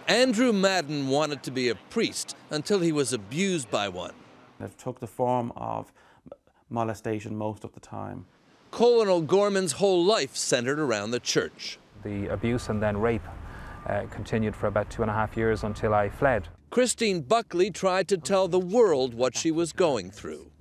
Andrew Madden wanted to be a priest until he was abused by one. It took the form of molestation most of the time. Colin O'Gorman's whole life centered around the church. The abuse and then rape continued for about 2.5 years until I fled. Christine Buckley tried to tell the world what she was going through.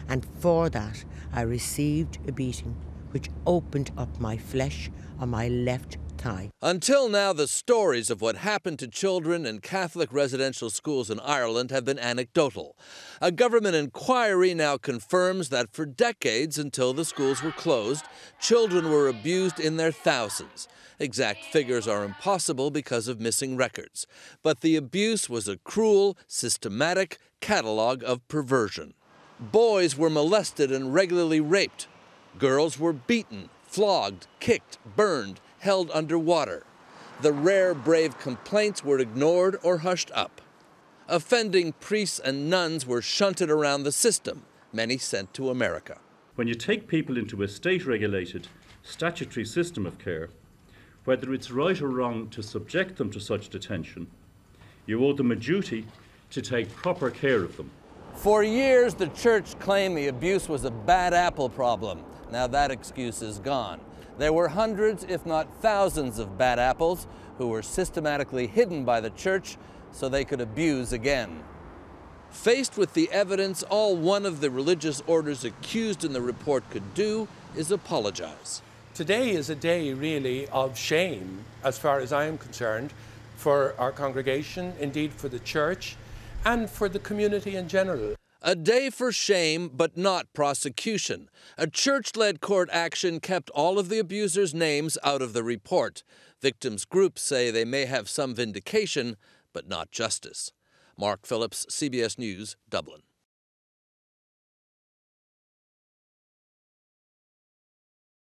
And for that, I received a beating which opened up my flesh on my left thigh. Until now, the stories of what happened to children in Catholic residential schools in Ireland have been anecdotal. A government inquiry now confirms that for decades, until the schools were closed, children were abused in their thousands. Exact figures are impossible because of missing records. But the abuse was a cruel, systematic catalogue of perversion. Boys were molested and regularly raped. Girls were beaten, flogged, kicked, burned, held underwater. The rare, brave complaints were ignored or hushed up. Offending priests and nuns were shunted around the system, many sent to America. When you take people into a state-regulated, statutory system of care, whether it's right or wrong to subject them to such detention, you owe them a duty to take proper care of them. For years, the church claimed the abuse was a bad apple problem. Now that excuse is gone. There were hundreds, if not thousands, of bad apples who were systematically hidden by the church so they could abuse again. Faced with the evidence, all one of the religious orders accused in the report could do is apologize. Today is a day really of shame, as far as I am concerned, for our congregation, indeed for the church, and for the community in general. A day for shame, but not prosecution. A church-led court action kept all of the abusers' names out of the report. Victims' groups say they may have some vindication, but not justice. Mark Phillips, CBS News, Dublin.